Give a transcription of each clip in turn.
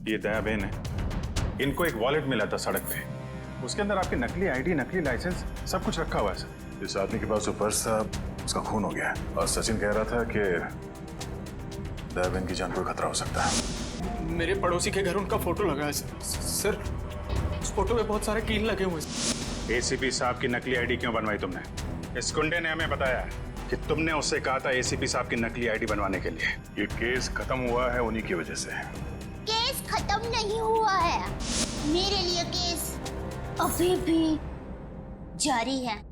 ये दया बहन है, इनको एक वॉलेट मिला था सड़क पे, उसके अंदर आपकी नकली आईडी, नकली लाइसेंस सब कुछ रखा हुआ है सर। इस आदमी के पास जो पर्स था उसका खून हो गया है और सचिन कह रहा था कि दया बहन की जान को खतरा हो सकता है। मेरे पड़ोसी के घर उनका फोटो लगा है सर। उस फोटो में बहुत सारे कील लगे हुए हैं। एसीपी साहब की नकली आईडी क्यों बनवाई तुमने? इस गुंडे ने हमें बताया कि तुमने उससे कहा था एसीपी साहब की नकली आईडी बनवाने के लिए। ये केस खत्म हुआ है उन्हीं की वजह से। केस खत्म नहीं हुआ है, मेरे लिए केस अभी भी जारी है।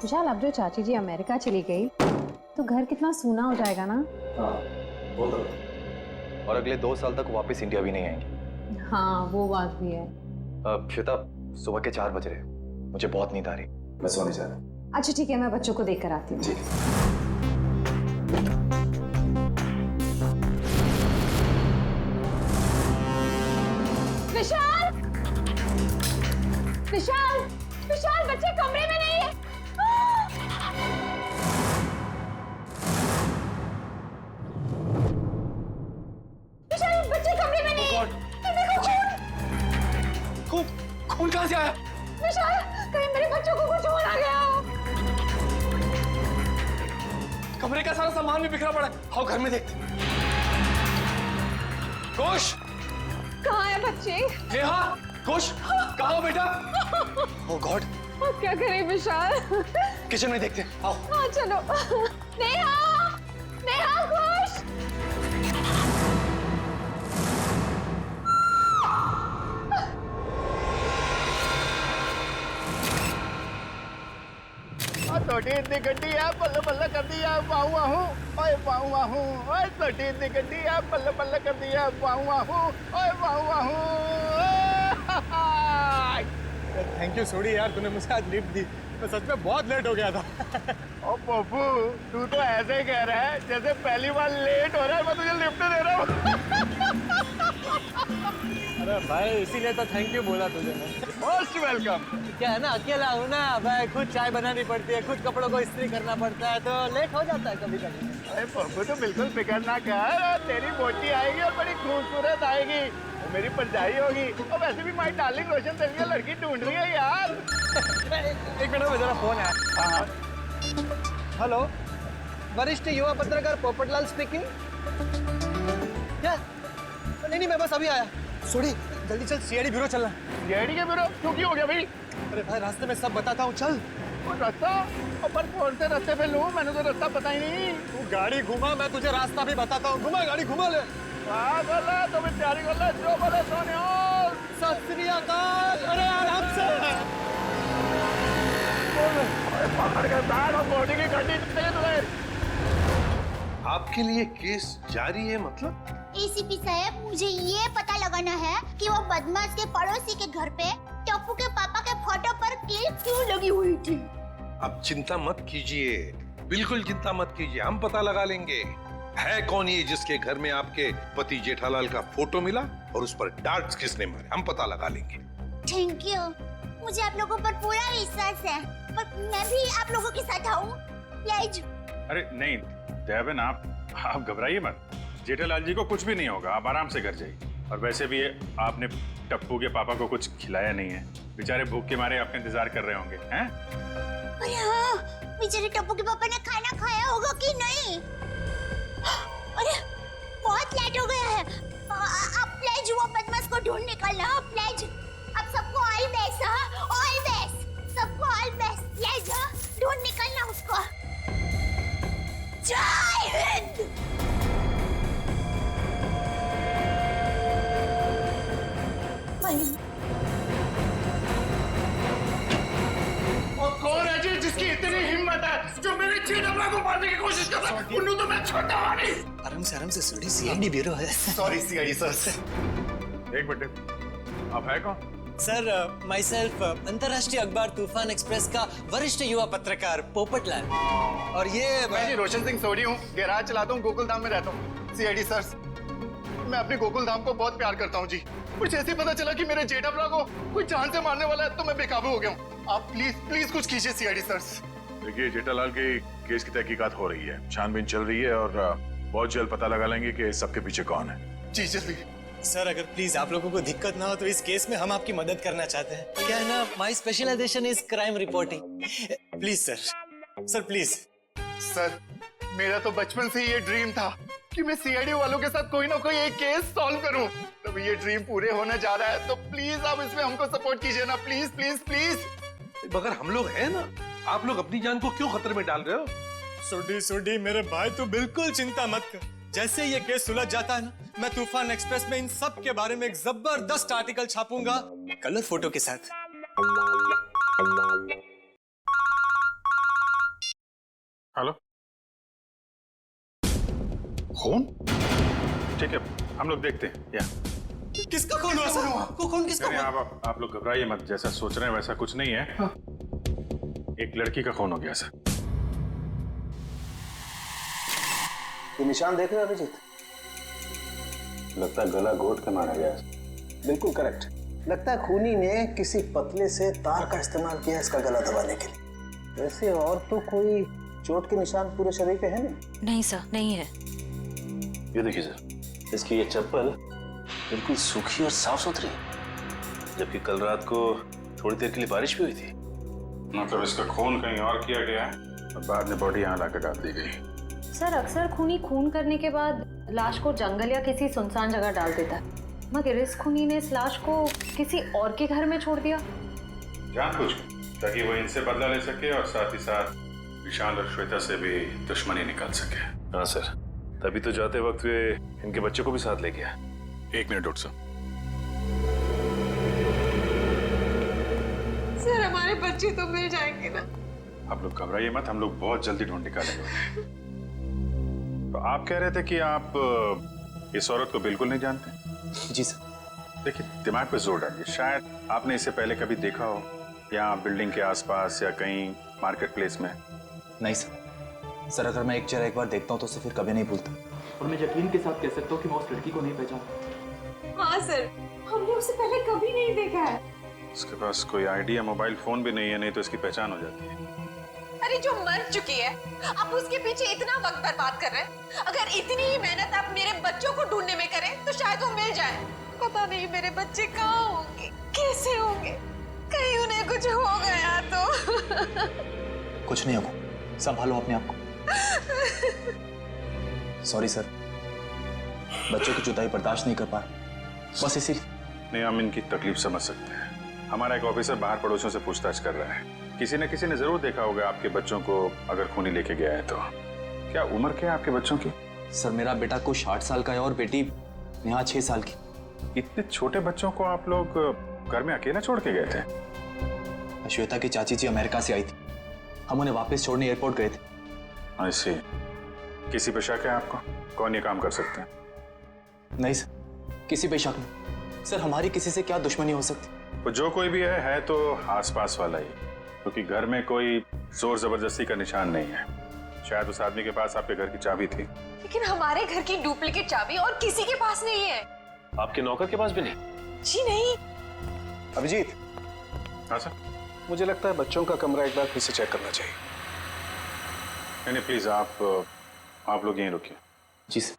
विशाल, अब जो चाची जी अमेरिका चली गई तो घर कितना सूना हो जाएगा ना। हाँ, वो तो। और अगले 2 साल तक वापस इंडिया भी नहीं आएंगे। हाँ, वो बात भी है। श्वेता, सुबह के 4 बज रहे, मुझे बहुत नींद आ रही, मैं सोने जा रहा हूँ। अच्छा ठीक है, मैं बच्चों को देख कर आती हूँ। जी। विशाल, विशाल, विशाल, बच्चे कमरे में नहीं है। विशाल, बच्चे कमरे में नहीं है। खून खून कहाँ से आया? विशाल, कहीं मेरे बच्चों को कुछ हो ना गया हो। कमरे का सारा सामान भी बिखरा पड़ा है। आओ घर में देखते। घोष, कहाँ है बच्चे? नेहा, घोष, कहाँ हो बेटा? ओह गॉड, अब क्या करें विशाल? किचन में देखते हैं। आओ। हाँ चलो। नेहा, नेहा, खुश। तोटी इतनी गड्डी है, बल्ले बल्ले कर दी है, वाहू वाहू, ओए वाहू वाहू, ओए तोटी इतनी गड्डी है, बल्ले बल्ले कर दी है, वाहू वाहू, ओए वाहू वाहू। थैंक यू सोडी यार, तूने मुझे आज लिफ्ट दी। मैं सच में बहुत लेट हो गया था। ओ पप्पू, तू तो ऐसे ही कह रहा है जैसे पहली बार लेट हो रहा है मैं तुझे लिफ्ट दे रहा हूँ। अरे भाई, इसीलिए तो थैंक यू बोला तुझे मैं। Most welcome. क्या है ना, अकेला हूँ ना भाई, खुद चाय बनानी पड़ती है, खुद कपड़ों को इस्त्री करना पड़ता है, तो लेट हो जाता है कभी कभी। अरे पप्पू, तो बिल्कुल फिक्र ना कर, तेरी बोटी आएगी और बड़ी खूबसूरत आएगी, वो मेरी परछाई होगी। और वैसे भी माई डार्लिंग रोशन तेरे लिए लड़की ढूंढ रही है यार। एक मिनट में जरा फोन है। हाँ। हेलो, वरिष्ठ युवा पत्रकार पोपटलाल स्पीकिंग। क्या? नहीं, मैं बस अभी आया। सोडी, जल्दी चल, सीआईडी ब्यूरो चलना। सीआईडी के ब्यूरो? क्यों, क्या हो गया भाई? अरे भाई, रास्ते में सब बताता हूँ, चल। वो रास्ता अपन कौन से रास्ते पे लूं? मैंने तो रास्ता पता ही नहीं। तू गाड़ी घुमा, मैं तुझे रास्ता भी बताता हूँ। घुमा गाड़ी, घुमा ले। हाँ कर ले, तो मैं तैयारी कर ले, जो बोले सोने। सत श्री अकाल। अरे आराम से। पकड़ के बैठ और बॉडी की गड्डी चाहिए तुझे। आपके लिए केस जारी है मतलब? एसीपी साहब, मुझे ये पता लगाना है कि वो बदमाश के पड़ोसी के घर पे टप्पू के पापा के फोटो पर कील क्यों लगी हुई थी। आप चिंता मत कीजिए, बिल्कुल चिंता मत कीजिए, हम पता लगा लेंगे है कौन ये जिसके घर में आपके पति जेठालाल का फोटो मिला और उस पर डार्ट्स किसने मारे, हम पता लगा लेंगे। थैंक यू, मुझे आप लोगों पर पूरा विश्वास है, पर मैं भी आप लोगों के साथ आऊं प्लीज। अरे नहीं दयाबेन, आप घबराइए मत, जेठालाल जी को कुछ भी नहीं होगा, आप आराम से घर जाइए। और वैसे भी आपने टप्पू के पापा को कुछ खिलाया नहीं है, बेचारे भूख के मारे आपका इंतजार कर रहे होंगे, हैं? अरे हाँ, बेचारे टप्पू के पापा ने खाना खाया होगा कि नहीं? अरे बहुत लेट हो गया है, आप प्लीज वो बदमाश को ढूंढ निकालना, प्लीज। आप सबको ऑल बेस्ट, ऑल बेस्ट, सबको ऑल बेस्ट, प्लीज ढूंढ निकालना उसको। जय हिंद। और कौन है जी जिसकी इतनी हिम्मत है जो मेरे जेठालाल को मारने की कोशिश कर रहा है? उन्हें तो मैं छोड़ता हूं नहीं। आराम से सोडी, सीआईडी ब्यूरो है। Sorry CID sir. एक मिनट, आप है कौन? सर, माई सेल्फ अंतर्राष्ट्रीय अखबार तूफान एक्सप्रेस का वरिष्ठ युवा पत्रकार पोपटलाल। और ये मैं जी रोशन सिंह सोडी हूँ, गैराज चलाता हूँ, गोकुलधाम में रहता हूँ। CID sir. मैं अपनी गोकुल धाम को बहुत प्यार करता हूँ जी। मुझे जैसे ही पता चला कि मेरे जेठा भरा को कोई जान से मारने वाला है तो मैं बेकाबू हो गया हूँ। आप प्लीज प्लीज कुछ कीजिए सीआईडी सर। देखिए, जेठालाल के केस की तहकीकात हो रही है, छानबीन चल रही है और बहुत जल्द पता लगा लेंगे कि सबके पीछे कौन है। जी जल्दी। सर अगर प्लीज आप लोगों को दिक्कत ना हो तो इस केस में हम आपकी मदद करना चाहते हैं। क्या है ना, my specialization is crime reporting. Please sir please. Sir मेरा तो बचपन से ये ड्रीम था कि मैं सीआईडी वालों के साथ कोई ना कोई एक केस सॉल्व करूं। तो ये ड्रीम पूरे होने जा रहा है, तो प्लीज आप इसमें हमको सपोर्ट कीजिए ना, प्लीज प्लीज प्लीज। मगर हम लोग हैं ना, आप लोग अपनी जान को क्यों खतरे में डाल रहे हो? सुडी मेरे भाई, तू बिल्कुल चिंता मत कर। जैसे ये केस सुलझ जाता है ना, मैं तूफान एक्सप्रेस में इन सब के बारे में एक जबरदस्त आर्टिकल छापूंगा कलर फोटो के साथ। हेलो, खून? ठीक है, हम लोग देखते हैं। या किसका खून हुआ सर? को खून किसका नहीं, हुआ? आप लोग घबराइए मत, जैसा सोच रहे हैं वैसा कुछ नहीं है। एक लड़की का खून हो गया सर। ये निशान देख रहे हो अभिजीत? लगता है गला घोट के मारा गया। बिल्कुल करेक्ट। लगता है खूनी ने किसी पतले से तार का इस्तेमाल किया इसका गला दबाने के लिए। वैसे और तो कोई चोट के निशान पूरे शरीर पे है नहीं। नहीं सर, नहीं है। ये देखिए सर, इसकी ये चप्पल बिल्कुल सूखी और साफ सुथरी, जबकि कल रात को थोड़ी देर के लिए बारिश भी हुई थी। मतलब इसका खून कहीं और किया गया है और बाद में बॉडी यहाँ लाकर डाल दी गई। सर अक्सर खूनी खून करने के बाद लाश को जंगल या किसी सुनसान जगह डाल देता है, मगर इस खूनी ने इस लाश को किसी और के घर में छोड़ दिया। जानबूझकर, ताकि वो इनसे बदला ले सके और साथ ही साथ विशाल और श्वेता से भी दुश्मनी निकाल सके। हाँ सर, तभी तो जाते वक्त वे इनके बच्चे को भी साथ ले गया। 1 मिनट डॉक्टर साहब। सर हमारे बच्चे तो मिल जाएंगे ना? आप लोग घबराइए मत, हम लोग बहुत जल्दी ढूंढ निकालेंगे। तो आप कह रहे थे कि आप इस औरत को बिल्कुल नहीं जानते? जी सर। देखिए, दिमाग पे जोर डालिए। शायद आपने इसे पहले कभी देखा हो, या बिल्डिंग के आसपास या कहीं मार्केट प्लेस में। नहीं सर, अगर मैं एक चेहरा एक बार देखता हूँ तो उसे फिर कभी नहीं भूलता। और मैं यकीन के साथ कह सकता हूँ कि मैं उस लड़की को नहीं पहचानता। हाँ सर, हमने उसे पहले कभी नहीं देखा है। इसके पास कोई आईडी या मोबाइल फोन भी नहीं है, नहीं तो इसकी पहचान हो जाती है। अरे जो मर चुकी है, आप उसके पीछे इतना वक्त बर्बाद कर रहे हैं। अगर इतनी ही मेहनत आप मेरे बच्चों को ढूंढने में करें तो शायद वो मिल जाए। पता नहीं मेरे बच्चे कहाँ होंगे, कैसे होंगे, कहीं उन्हें कुछ हो गया तो। कुछ नहीं होगा, संभालो अपने आप को। सॉरी सर, बच्चों की जुदाई बर्दाश्त नहीं कर पा रहा, बस इसी। नहीं, हम इनकी तकलीफ समझ सकते हैं। हमारा एक ऑफिसर बाहर पड़ोसियों से पूछताछ कर रहा है। किसी ने जरूर देखा होगा आपके बच्चों को, अगर खूनी लेके गया है तो। क्या उम्र क्या है आपके बच्चों की? सर मेरा बेटा को 60 साल का है और बेटी नेहा 6 साल की। इतने छोटे बच्चों को आप लोग घर में अकेला छोड़ के गए थे? श्वेता की चाची जी अमेरिका से आई थी, हम उन्हें वापस छोड़ने एयरपोर्ट गए थे। ऐसे किसी पे शक है आपको? कौन ये काम कर सकते हैं? नहीं सर, किसी पे शक नहीं। सर हमारी किसी से क्या दुश्मनी हो सकती? वो जो कोई भी है तो आसपास वाला ही, क्योंकि घर में कोई जोर जबरदस्ती का निशान नहीं है। शायद उस आदमी के पास आपके घर की चाबी थी। लेकिन हमारे घर की डुप्लीकेट चाबी और किसी के पास नहीं है। आपके नौकर के पास भी नहीं? जी नहीं। अभिजीत। हाँ सर। मुझे लगता है बच्चों का कमरा एक बार फिर से चेक करना चाहिए। नहीं प्लीज, आप लोग यहीं रुकिए। जी सर।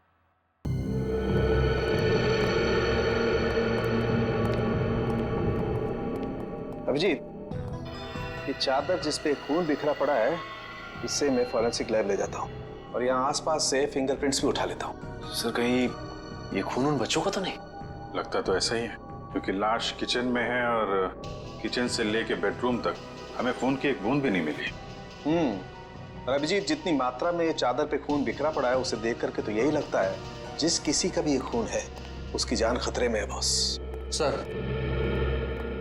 अभिजीत, ये चादर जिस पे खून बिखरा पड़ा है, इससे मैं फॉरेंसिक लैब ले जाता हूँ और यहाँ आसपास से फिंगरप्रिंट्स भी उठा लेता हूँ। सर कहीं ये खून उन बच्चों का तो नहीं? लगता तो ऐसा ही है, क्योंकि लाश किचन में है और किचन से लेके बेडरूम तक हमें खून की एक बूंद भी नहीं मिली। और अभिजीत, जितनी मात्रा में ये चादर पे खून बिखरा पड़ा है उसे देख करके तो यही लगता है जिस किसी का भी ये खून है उसकी जान खतरे में है बॉस। सर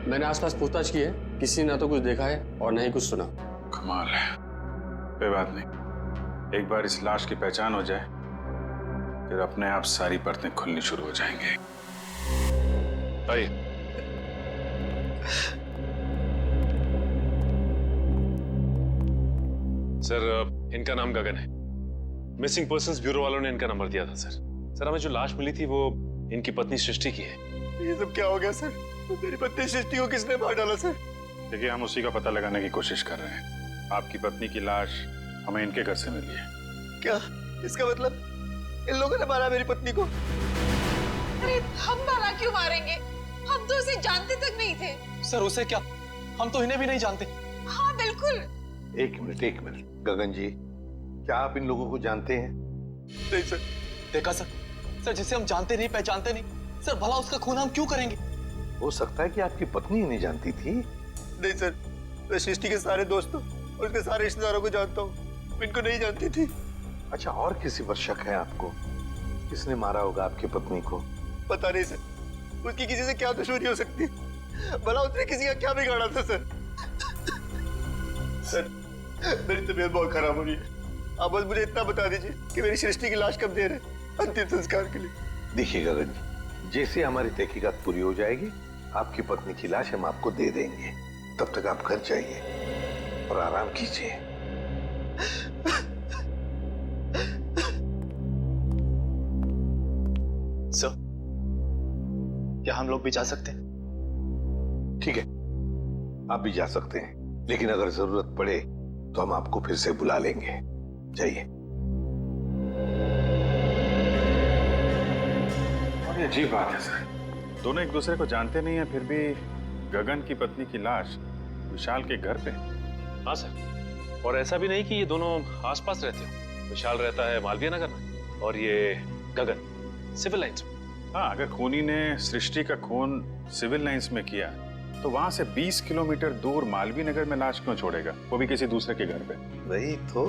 मैंने आसपास पूछताछ की है, किसी ने ना तो कुछ देखा है और ना ही कुछ सुना। कमाल है। कोई बात नहीं, एक बार इस लाश की पहचान हो जाए फिर अपने आप सारी परतें खुलनी शुरू हो जाएंगी। आइए। सर इनका नाम गगन है। मिसिंग पर्संस ब्यूरो वालों ने इनका नंबर दिया था सर। सर हमें जो लाश मिली थी वो इनकी पत्नी सृष्टि की है। ये सब क्या हो गया सर? मेरी पत्नी सृष्टि को किसने मार डाला सर? देखिए, हम उसी का पता लगाने की कोशिश कर रहे हैं। आपकी पत्नी की लाश हमें इनके घर से मिली है। क्या इसका मतलब इन लोगों ने मारा मेरी पत्नी को? अरे हम भला क्यों मारेंगे? हम तो उसे जानते तक नहीं थे। सर उसे क्या, हम तो इन्हें भी नहीं जानते। हाँ बिल्कुल। एक मिनट गगन जी, क्या आप इन लोगों को जानते हैं? नहीं सर। देखा सर, सर जिसे हम जानते नहीं पहचानते नहीं, सर भला उसका खून हम क्यों करेंगे? हो सकता है कि आपकी पत्नी नहीं जानती थी। नहीं सर, मैं सृष्टि के सारे दोस्तों और उसके सारे रिश्तेदारों को जानता हूँ, इनको नहीं जानती थी। अच्छा, और किसी पर शक है आपको? किसने मारा होगा आपकी पत्नी को? पता नहीं सर, उसकी किसी से क्या दुश्मनी हो सकती है? भला उसने किसी का क्या बिगाड़ा था सर? सर मेरी तबीयत बहुत खराब हो रही है, आप बस मुझे इतना बता दीजिए कि मेरी सृष्टि की लाश कब दे रहे अंतिम संस्कार के लिए। देखिए गगन जी, जैसे हमारी तहकीकात पूरी हो जाएगी, आपकी पत्नी की लाश हम आपको दे देंगे। तब तक आप घर जाइए और आराम कीजिए। सर, क्या हम लोग भी जा सकते हैं? ठीक है, आप भी जा सकते हैं, लेकिन अगर जरूरत पड़े तो हम आपको फिर से बुला लेंगे। जाइए। और ये अजीब बात है सर, दोनों एक दूसरे को जानते नहीं है, फिर भी गगन की पत्नी की लाश विशाल के घर पे। हाँ सर, और ऐसा भी नहीं कि ये दोनों आसपास रहते हो। विशाल रहता है मालवीय नगर में और ये गगन सिविल लाइंस में। हाँ, अगर खूनी ने सृष्टि का खून सिविल लाइंस में किया तो वहां से 20 किलोमीटर दूर मालवीय नगर में लाश क्यों छोड़ेगा, वो भी किसी दूसरे के घर पे? वही तो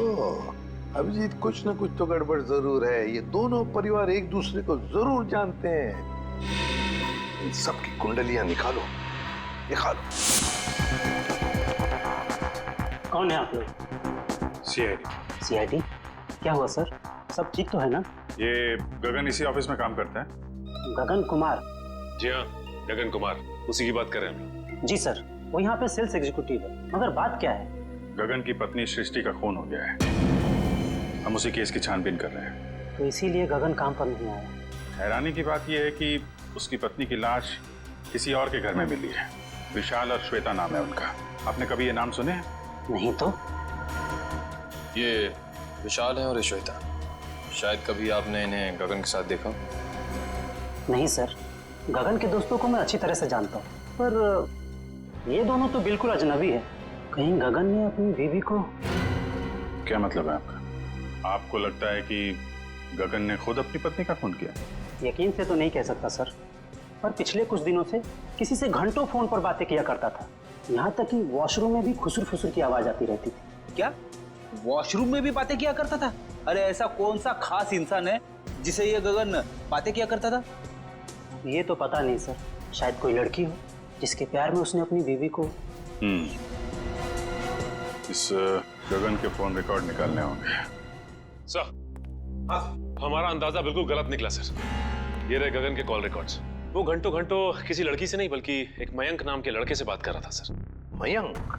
अभिजीत, कुछ ना कुछ तो गड़बड़ जरूर है। ये दोनों परिवार एक दूसरे को जरूर जानते हैं। इन सबकी कुंडलियां निकालो, निकालो। कौन है आप लोग? सीआईडी। सीआईडी? क्या हुआ सर? सब ठीक तो है ना? ये गगन इसी ऑफिस में काम करता है। गगन कुमार? जी हाँ, गगन कुमार, उसी की बात कर रहे हैं हम। जी सर, वो यहाँ पे सेल्स एग्जीक्यूटिव है। मगर बात क्या है? गगन की पत्नी सृष्टि का खून हो गया है, हम उसी केस की छानबीन कर रहे हैं। तो इसीलिए गगन काम पर नहीं आया। हैरानी की बात यह है कि उसकी पत्नी की लाश किसी और के घर में मिली है। विशाल और श्वेता नाम है उनका। आपने कभी ये नाम सुने हैं? नहीं तो। ये विशाल है और ये श्वेता। शायद कभी आपने इन्हें गगन के साथ देखा? नहीं सर, गगन के दोस्तों को मैं अच्छी तरह से जानता हूँ, पर ये दोनों तो बिल्कुल अजनबी है। कहीं गगन ने अपनी बीवी को... क्या मतलब है आपका? आपको लगता है कि गगन ने खुद अपनी पत्नी का खून किया? यकीन से तो नहीं कह सकता सर, पर पिछले कुछ दिनों से किसी से घंटों फोन पर बातें किया करता था। यहाँ तक कि वॉशरूम में भी खुसुर फुसुर की आवाज आती रहती थी। क्या वॉशरूम में भी बातें किया करता था? अरे ऐसा कौन सा खास इंसान है जिसे ये गगन बातें किया करता था? ये तो पता नहीं सर, शायद कोई लड़की हो जिसके प्यार में उसने अपनी बीवी को... इस गगन के फोन रिकॉर्ड निकालने होंगे। सर, हमारा अंदाजा बिल्कुल गलत निकला सर। ये रहे गगन के कॉल रिकॉर्ड्स। वो घंटों किसी लड़की से नहीं बल्कि एक मयंक नाम के लड़के से बात कर रहा था सर। मयंक?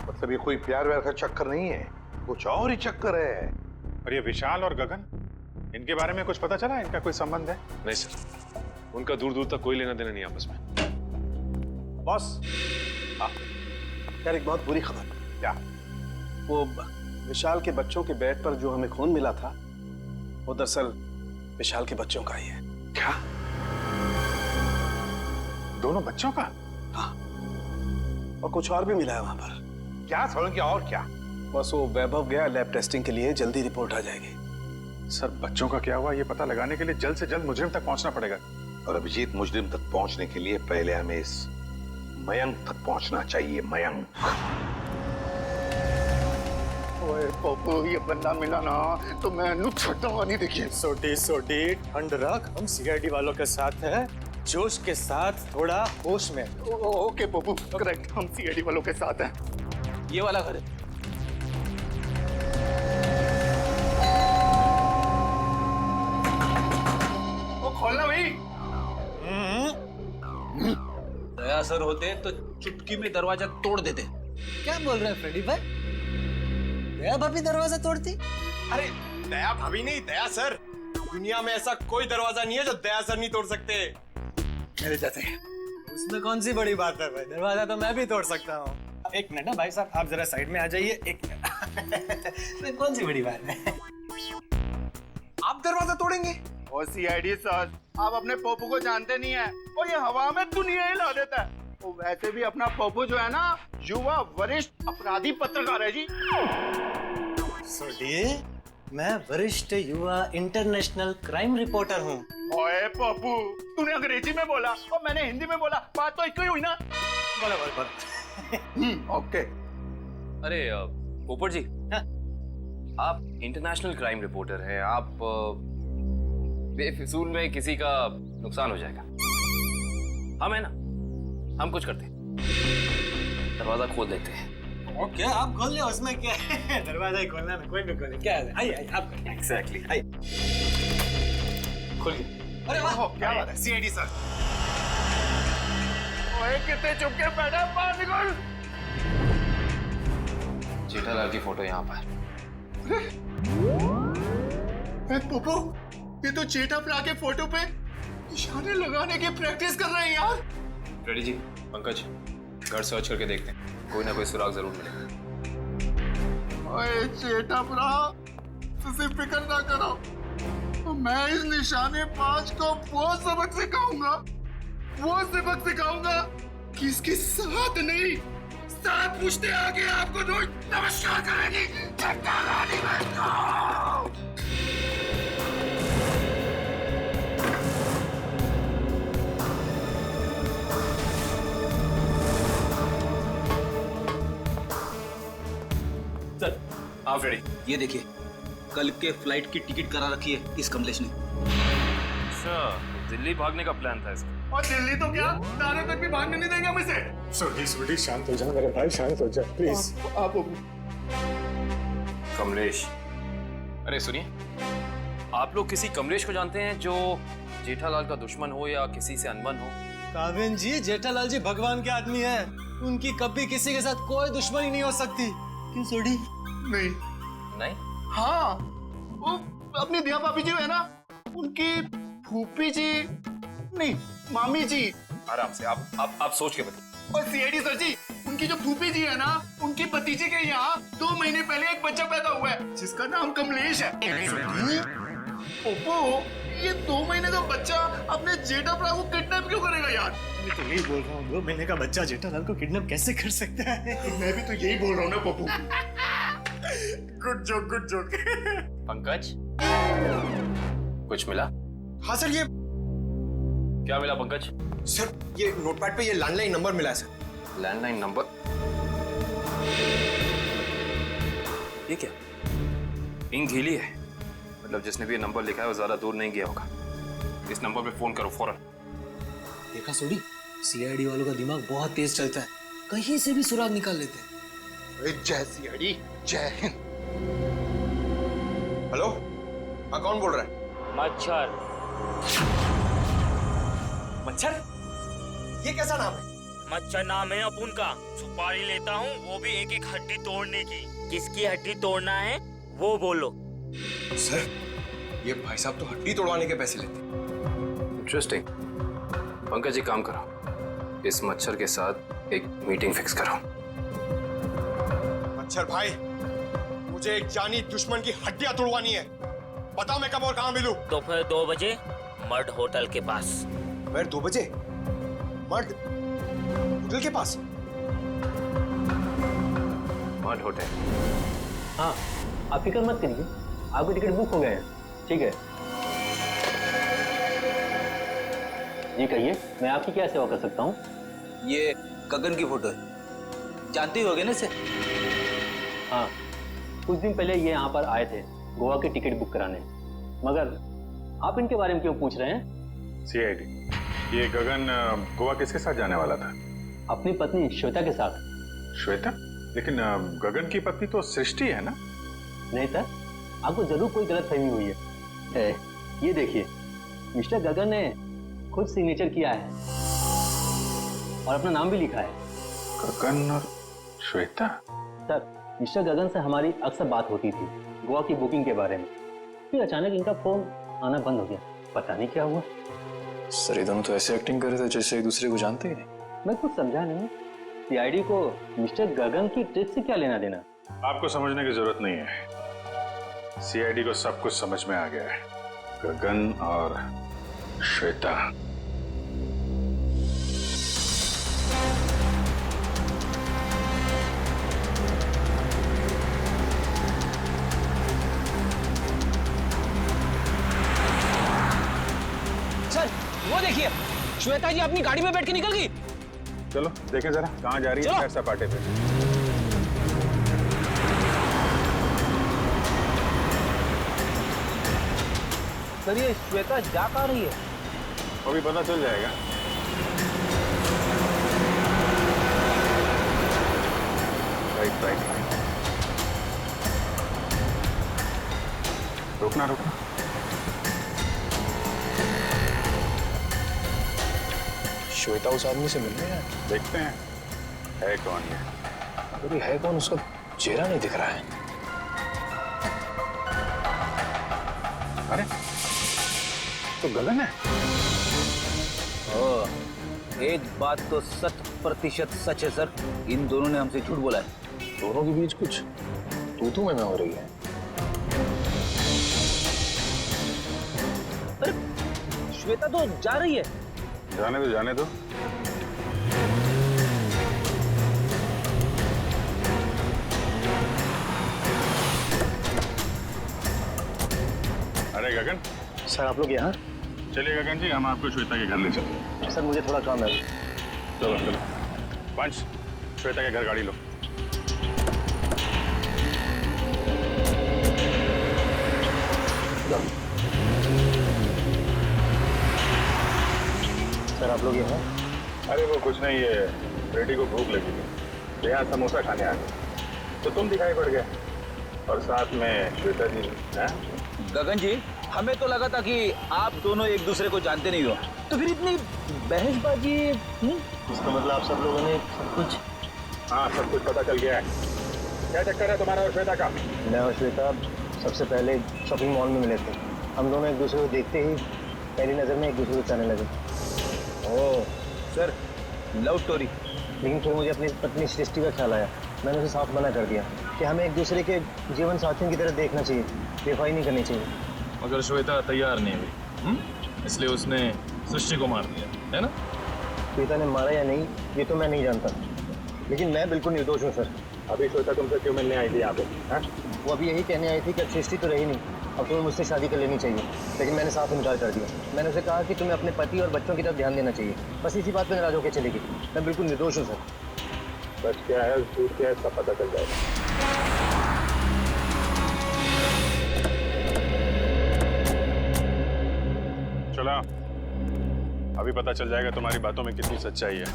मतलब ये कोई प्यार व्यार का चक्कर नहीं है, कुछ और ही चक्कर है। और ये विशाल और गगन, इनके बारे में कुछ पता चला? इनका कोई संबंध है? नहीं सर, उनका दूर दूर तक कोई लेना देना नहीं आपस में। बॉस, यार एक बहुत बुरी खबर। क्या? वो विशाल के बच्चों के बेड पर जो हमें खून मिला था, वो दरअसल विशाल के बच्चों का ही है। क्या? दोनों बच्चों का? हाँ, और कुछ और भी मिला है वहां पर। क्या समझ गया? और क्या? बस वो वैभव गया लैब टेस्टिंग के लिए, जल्दी रिपोर्ट आ जाएगी। सर, बच्चों का क्या हुआ ये पता लगाने के लिए जल्द से जल्द मुजरिम तक पहुंचना पड़ेगा। और अभिजीत, मुजरिम तक पहुंचने के लिए पहले हमें इस मयंक तक पहुंचना चाहिए। मयंक। ओए पप्पू, ये बंदा मिला ना तो मैं छूटूंगा नहीं। देखिए सोटी ठंड रख, हम सीआईडी वालों के साथ हैं, जोश के साथ, थोड़ा होश में। ओके पप्पू, करेक्ट, हम सीआईडी वालों के साथ हैं। ये वाला घर है। वो खोलना भाई। दया सर होते तो चुटकी में दरवाजा तोड़ देते। क्या बोल रहे हैं फ्रेडी भाई? दया भाभी दरवाजा तोड़ती? अरे दया भाभी नहीं, दया सर। दुनिया में ऐसा कोई दरवाजा नहीं है जो दया सर नहीं तोड़ सकते मेरे जैसे। उसमें कौन सी बड़ी बात है भाई, दरवाजा तो मैं भी तोड़ सकता हूँ। एक मिनट ना भाई साहब, आप जरा साइड में आ जाइए, एक मिनट। इसमें कौन सी बड़ी बात है, आप दरवाजा तोड़ेंगे? ओ सीआईडी सर, आप अपने पप्पू को जानते नहीं है, और ये हवा में दुनिया हिला देता है। वो वैसे भी अपना पप्पू जो है ना, युवा वरिष्ठ अपराधी पत्रकार है जी। सुनिए, मैं वरिष्ठ युवा इंटरनेशनल क्राइम रिपोर्टर हूँ। ओए पप्पू, तूने अंग्रेजी में बोला और मैंने हिंदी में बोला, बात तो एक ही हुई ना। बोला बोला बोला। ओके। अरे पोपट जी, आप इंटरनेशनल क्राइम रिपोर्टर हैं, आप बेफिजूल में किसी का नुकसान हो जाएगा। हम है ना, हम कुछ करते हैं, दरवाजा खोल देते हैं। ओके, आप खोल ले, उसमें क्या है, दरवाजा ही खोलना है, कोई भी खोले, क्या है? आइए आइए, आप एग्जैक्टली आइए, खोलिए। अरे वाह, क्या बात है सीआईडी सर। ओए कितने चुपके बैठा, बाहर निकल। जेठालाल की फोटो यहाँ पर। पप्पू, ये तो जेठालाल के फोटो पे निशाने लगाने की प्रैक्टिस कर रहे हैं यार। रेडी जी, पंकज घर सर्च करके देखते हैं, कोई ना कोई सुराग जरूर मिलेगा। ओए जेठालाल, तुझे फिक्र ना करो, तो मैं इस निशानेबाज को वो सबक सिखाऊंगा कि इसके साथ नहीं, साथ पूछते आगे आपको रोज नमस्कार करेगी। सर आप रेडी? ये देखिए, कल के फ्लाइट की टिकट करा रखी है इस कमलेश ने। अच्छा, दिल्ली भागने का प्लान था इसका। और दिल्ली तो क्या, तारे तक भी भागने नहीं देंगे हम इसे। सोडी शांत हो जा मेरे भाई, शांत हो जा प्लीज। आप कमलेश, अरे सुनिए, आप लोग किसी कमलेश को जानते हैं जो जेठालाल का दुश्मन हो या किसी से अनबन हो? काविन जी, जेठालाल जी भगवान के आदमी हैं, उनकी कभी किसी के साथ कोई दुश्मनी नहीं हो सकती। क्यों सोडी? नहीं? हाँ, वो अपनी दिया भाभी जी है ना, उनकी फूफी जी नहीं, मामी जी। आराम से, आप सोच के बताइए। और सीआईडी सर जी, उनकी जो फूफी जी है ना, उनकी भतीजे के यहाँ 2 महीने पहले एक बच्चा पैदा हुआ है जिसका नाम कमलेश है। ओप्पो, ये 2 महीने का बच्चा अपने जेठालाल को किडनैप क्यों करेगा यार? मैं तो यही बोल रहा हूँ, 2 महीने का बच्चा जेठालाल को किडनैप कैसे कर सकता है? मैं भी तो यही बोल रहा हूँ ना पप्पू। Good joke. पंकज, कुछ मिला? हाँ सर, ये क्या मिला पंकज? सर, ये नोटपैड पे ये लैंडलाइन नंबर मिला है सर। Landline number? ये क्या? इंक गीली है, मतलब जिसने भी ये नंबर लिखा है वो ज्यादा दूर नहीं गया होगा। इस नंबर पे फोन करो फौरन। देखा सोडी, सीआईडी वालों का दिमाग बहुत तेज चलता है, कहीं से भी सुराग निकाल लेते हैं। जय सीआईडी, जय हिंद। हेलो, हाँ कौन बोल रहा है? मच्छर? ये कैसा नाम है? मच्छर नाम है अपुन का। सुपारी लेता हूँ, वो भी एक हड्डी तोड़ने की। किसकी हड्डी तोड़ना है वो बोलो। सर, ये भाई साहब तो हड्डी तोड़वाने के पैसे लेते। इंटरेस्टिंग। पंकज, एक काम करो, इस मच्छर के साथ एक मीटिंग फिक्स करो। मच्छर भाई, मुझे एक जानी दुश्मन की हड्डियां तोड़वानी है। बताओ मैं कब और कहाँ मिलूं? दोपहर 2 बजे मर्ड होटल के पास। दोपहर 2 बजे मर्ड होटल के पास? Mud hotel? हाँ, आप फिक्र मत करिए, आपकी टिकट बुक हो गए हैं। ठीक है जी, कहिए मैं आपकी क्या सेवा कर सकता हूँ? ये गगन की फोटो है, जानते ही होगे ना इसे? हाँ, कुछ दिन पहले ये यहाँ पर आए थे गोवा की टिकट बुक कराने, मगर आप इनके बारे में क्यों पूछ रहे हैं? सीआईडी, ये गगन गोवा किसके साथ जाने वाला था? अपनी पत्नी श्वेता के साथ। श्वेता? लेकिन गगन की पत्नी तो सृष्टि है ना? नहीं सर, आपको जरूर कोई गलतफहमी हुई है। ये देखिए, मिस्टर गगन ने खुद सिग्नेचर किया है और अपना नाम भी लिखा है। गगन और श्वेता? सर, मिस्टर गगन से हमारी अक्सर बात होती थी गोवा की बुकिंग के बारे में, फिर अचानक इनका फोन आना बंद हो गया, पता नहीं क्या हुआ। सर ये दोनों तो ऐसे एक्टिंग कर रहे थे जैसे एक दूसरे को जानते ही नहीं। मैं कुछ समझा नहीं, सीआईडी को मिस्टर गगन की ट्रिक से क्या लेना देना? आपको समझने की जरूरत नहीं है, सीआईडी को सब कुछ समझ में आ गया है। गगन और श्वेता। सर वो देखिए, श्वेता जी अपनी गाड़ी में बैठ के निकल गई। चलो देखें जरा कहाँ जा रही है सैर सपाटे पे। सर ये श्वेता जा कहाँ रही है? अभी पता चल जाएगा। राइट राइट राइट, रुकना रुकना। श्वेता उस आदमी से मिलने है, देखते हैं है कौन ये। अरे है कौन, उसका चेहरा नहीं दिख रहा है। अरे तो गगन है। एक बात तो 100% सच है सर, इन दोनों ने हमसे झूठ बोला है। दोनों के बीच कुछ तू में हो रही है। अरे श्वेता तो जा रही है। जाने दो जाने दो। अरे गगन। सर आप लोग यहाँ? चलिए गगन जी, हम आपको श्वेता के घर ले चलते। सर मुझे थोड़ा काम है। चलो चलो पंच, श्वेता के घर गाड़ी लो। सर आप लोग यहाँ? अरे वो कुछ नहीं, ये रेडी को भूख लगी थी, यहाँ समोसा खाने आ गए तो तुम दिखाई पड़ गए, और साथ में श्वेता जी। गगन जी, हमें तो लगा था कि आप दोनों एक दूसरे को जानते नहीं हो, तो फिर इतनी बहसबाजी। इसका मतलब आप सब लोगों ने सब कुछ? हाँ सब कुछ पता चल गया है। क्या चक्कर है तुम्हारा और श्वेता का? मैं और श्वेता सबसे पहले शॉपिंग मॉल में मिले थे। हम दोनों एक दूसरे को देखते ही पहली नज़र में एक दूसरे को चाहने लगे। Oh sir, love story. लेकिन फिर मुझे अपनी पत्नी सृष्टि का ख्याल आया। मैंने उसे साफ मना कर दिया कि हमें एक दूसरे के जीवन साथियों की तरह देखना चाहिए, बेवफाई नहीं करनी चाहिए। मगर श्वेता तैयार नहीं हुई, इसलिए उसने सृष्टि को मार दिया, है ना? श्वेता ने मारा या नहीं ये तो मैं नहीं जानता, लेकिन मैं बिल्कुल निर्दोष हूँ सर। अभी श्वेता तुमसे क्यों मिलने आई थी यहाँ पे? वो अभी यही कहने आई थी कि अब सृष्टि तो रही नहीं, अब तुम्हें मुझसे शादी कर लेनी चाहिए। लेकिन मैंने साफ इनकार कर दिया। मैंने उसे कहा कि तुम्हें अपने पति और बच्चों की तरफ ध्यान देना चाहिए। बस इसी बात पर नाराज होकर चली गई। मैं बिल्कुल निर्दोष हूँ सर। सच क्या है झूठ क्या है सब पता चल जाएगा। चलो अभी पता चल जाएगा तुम्हारी बातों में कितनी सच्चाई है।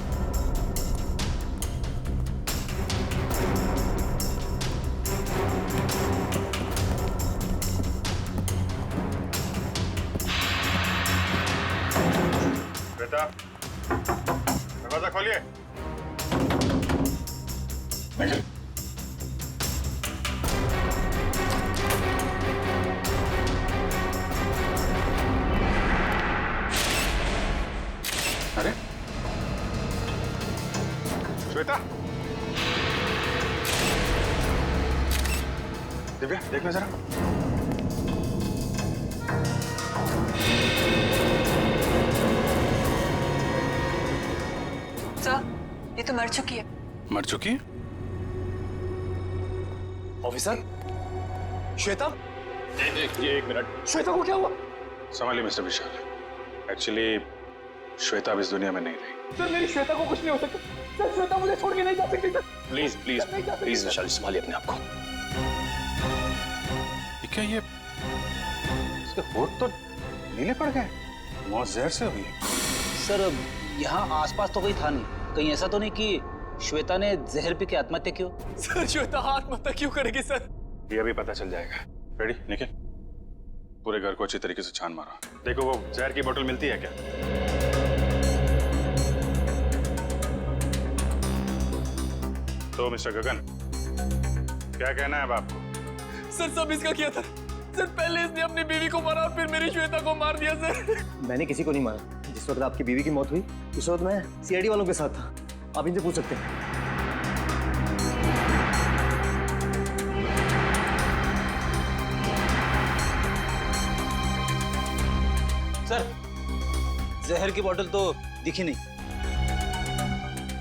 बेटा दरवाजा खोलिए। निखिल अरे श्वेता, दिव्या देखना जरा। सर ये तो मर चुकी है। मर चुकी है? ऑफिसर, श्वेता? ये एक मिनट। श्वेता को क्या हुआ? संभालिए मिस्टर विशाल। एक्चुअली श्वेता अब इस दुनिया में नहीं रही। सर मेरी श्वेता को कुछ नहीं हो सकता। सर श्वेता मुझे छोड़ के नहीं जा सकती सर। प्लीज प्लीज प्लीज विशाल, संभालिए अपने आप को। क्या ये इसके होठ तो नीले पड़ गए? मौत जहर से हुई? सर यहाँ आसपास तो कोई था नहीं, कहीं ऐसा तो नहीं कि श्वेता ने जहर पी के आत्महत्या क्यों? सर श्वेता आत्महत्या क्यों करेगी सर? ये अभी पता चल जाएगा। रेडी निखिल, पूरे घर को अच्छी तरीके से छान मारो। देखो वो जहर की बोतल मिलती है क्या? तो मिस्टर गगन क्या कहना है अब आपको? सर सब इसका किया था। सर पहले इसने अपनी बीवी को मारा फिर मेरी श्वेता को मार दिया सर। मैंने किसी को नहीं मारा। जिस वक्त आपकी बीवी की मौत हुई उस वक्त मैं सीआईडी वालों के साथ था। आप इनसे पूछ सकते हैं। सर जहर की बोतल तो दिखी नहीं।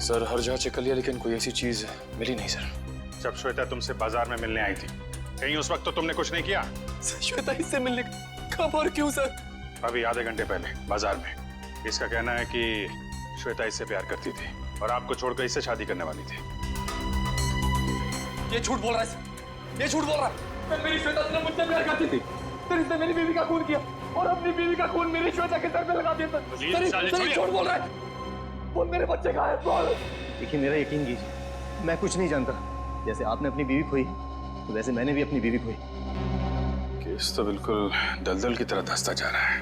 सर हर जगह चेक कर लिया लेकिन कोई ऐसी चीज मिली नहीं सर। जब श्वेता तुमसे बाजार में मिलने आई थी कहीं उस वक्त तो तुमने कुछ नहीं किया? श्वेता इससे मिलने कब और क्यों सर? अभी आधे घंटे पहले बाजार में। इसका कहना है कि श्वेता इससे प्यार करती थी और आपको छोड़कर इससे शादी करने वाली थी। ये झूठ बोल रहा है, ये झूठ बोल रहा है। मेरी श्वेता से मुझसे प्यार करती थी, फिर इसने मेरी बीवी का खून किया और अपनी बीवी का खून मेरी श्वेता के सर पे लगा दिया। सर झूठ बोल रहा है। बोल मेरे बच्चे कहाँ हैं? बोल। देखिए मेरा यकीन कीजिए, मैं कुछ नहीं जानता। जैसे आपने अपनी बीवी खोई तो वैसे मैंने भी अपनी बीवी खोई। केस तो बिल्कुल दलदल की तरह धंसता जा रहा है।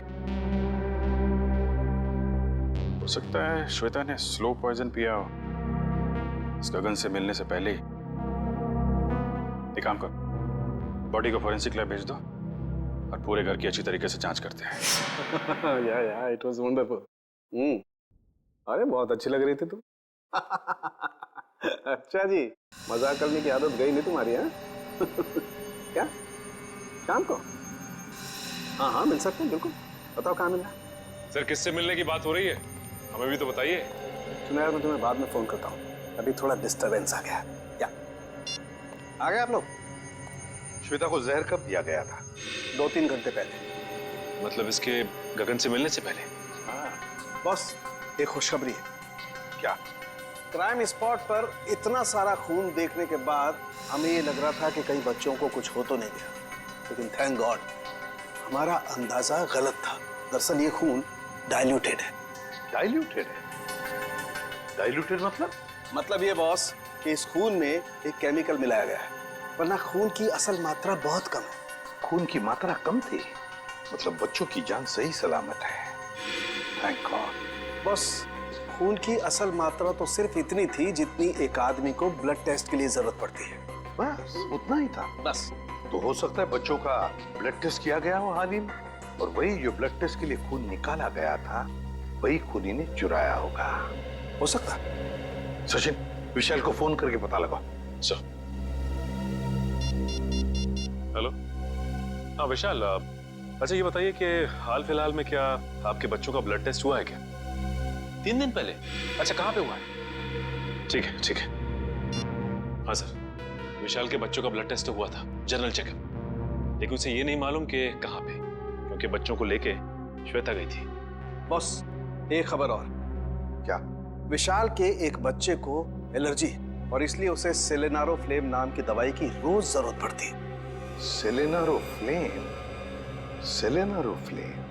हो सकता है श्वेता ने स्लो पॉइजन पिया हो इस गगन से मिलने से पहले ही। एक काम करो, बॉडी को फॉरेंसिक लैब भेज दो और पूरे घर की अच्छी तरीके से जांच करते हैं। या इट वाज वंडरफुल। अरे बहुत अच्छी लग रही थी तुम। अच्छा जी, मजाक करने की आदत गई नहीं तुम्हारी? है क्या शाम को? हाँ हाँ मिल सकते हैं, बिल्कुल। बताओ कहाँ मिलना? सर किससे मिलने की बात हो रही है, हमें भी तो बताइए। सुना यार, मैं तुम्हें बाद में फोन करता हूँ, अभी थोड़ा डिस्टरबेंस आ गया। क्या आ गए आप लोग? श्वेता को जहर कब दिया गया था? 2-3 घंटे पहले। मतलब इसके गगन से मिलने से पहले? हाँ बॉस, एक खुशखबरी है। क्या? क्राइम स्पॉट पर इतना सारा खून देखने के बाद हमें ये लग रहा था कि कई बच्चों को कुछ हो तो नहीं गया, लेकिन थैंक गॉड हमारा अंदाजा गलत था। दरअसल ये खून डाइल्यूटेड है। डाइल्यूटेड है? डाइल्यूटेड मतलब ये बॉस कि इस खून में एक केमिकल मिलाया गया है, वरना खून की असल मात्रा बहुत कम है। खून की मात्रा कम थी, मतलब बच्चों की जान सही सलामत है। Thank God. बस खून की असल मात्रा तो सिर्फ इतनी थी जितनी एक आदमी को ब्लड टेस्ट के लिए जरूरत पड़ती है। बस उतना ही था? बस। तो हो सकता है बच्चों का ब्लड टेस्ट किया गया हो हाल ही में, और वही जो ब्लड टेस्ट के लिए खून निकाला गया था वही खूनी ने चुराया होगा। हो सकता है। सचिन, विशाल को फोन करके पता लगाओ। सर। हेलो। हाँ विशाल, अच्छा ये बताइए कि हाल फिलहाल में क्या आपके बच्चों का ब्लड टेस्ट हुआ है क्या? 3 दिन पहले? अच्छा कहाँ पे हुआ है? ठीक है ठीक है। हाँ सर, विशाल के बच्चों का ब्लड टेस्ट हुआ था, जनरल चेकअप, लेकिन उसे ये नहीं मालूम कि कहाँ पे, क्योंकि बच्चों को लेके श्वेता गई थी। बॉस एक खबर और। क्या? विशाल के एक बच्चे को एलर्जी और इसलिए उसे सेलेनारोफ्लेम नाम की दवाई की रोज जरूरत पड़ती है। सेलेनारोफ्लेम? सेलेनारोफ्लेम?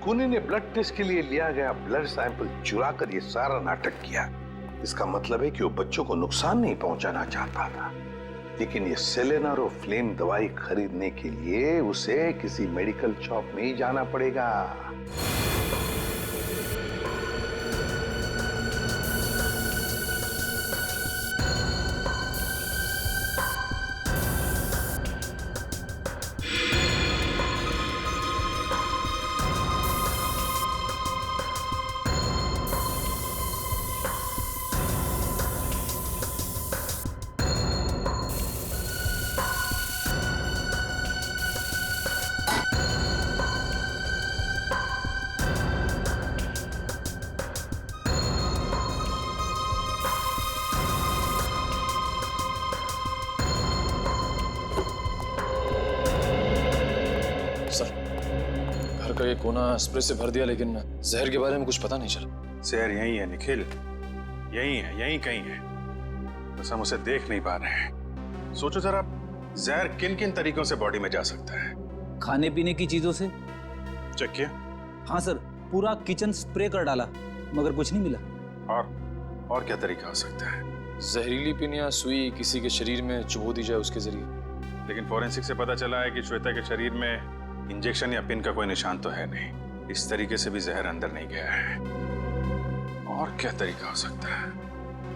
खूनी ने ब्लड टेस्ट के लिए लिया गया ब्लड सैंपल चुरा कर ये सारा नाटक किया। इसका मतलब है कि वो बच्चों को नुकसान नहीं पहुंचाना चाहता था, लेकिन ये सेलेनारोफ्लेम दवाई खरीदने के लिए उसे किसी मेडिकल शॉप में ही जाना पड़ेगा। का ये कोना स्प्रे से भर दिया, लेकिन जहर के बारे में कुछ पता नहीं चला। जहर यही है निखिल, यही है, यही कहीं है, बस हम उसे देख नहीं पा रहे हैं। सोचो जरा, जहर किन किन तरीकों से बॉडी में जा सकता है? खाने पीने की चीजों से। चेक किया? हाँ सर, पूरा किचन स्प्रे कर डाला मगर कुछ नहीं मिला। और क्या तरीका हो सकता है? जहरीली पिन या सुई किसी के शरीर में चुभो दी जाए उसके जरिए। लेकिन फॉरेंसिक से पता चला है कि श्वेता के शरीर में इंजेक्शन या पिन का कोई निशान तो है नहीं। इस तरीके से भी जहर अंदर नहीं गया है। और क्या तरीका हो सकता है?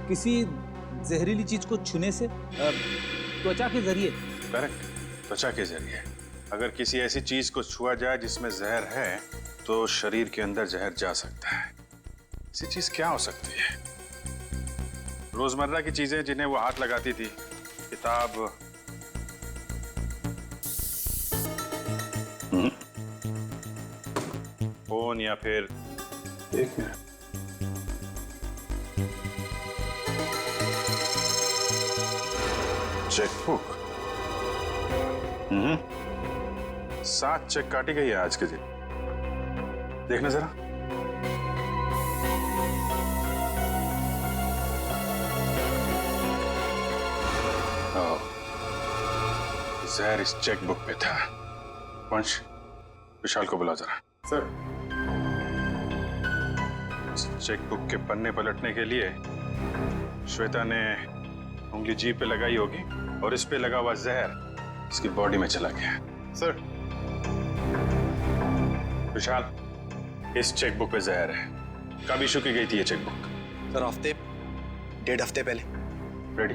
किसी जहरीली चीज को छूने से, त्वचा के जरिए। करेक्ट, त्वचा के जरिए। अगर किसी ऐसी चीज को छुआ जाए जिसमें जहर है तो शरीर के अंदर जहर जा सकता है। ऐसी चीज क्या हो सकती है? रोजमर्रा की चीजें जिन्हें वो हाथ लगाती थी, किताब, फोन, या फिर एक मिनट, चेकबुक। 7 चेक काटी गई है आज के दिन। देखना जरा। जहर इस चेकबुक पे था। वंश, विशाल को बुला जरा। सर। चेकबुक के पन्ने पलटने के लिए श्वेता ने उंगली जीभ पे लगाई होगी और इस पे लगा हुआ जहर इसकी बॉडी में चला गया। सर। विशाल, इस चेकबुक पे जहर है। कब इशू की गई थी ये चेकबुक? सर 1.5 हफ्ते पहले। रेडी?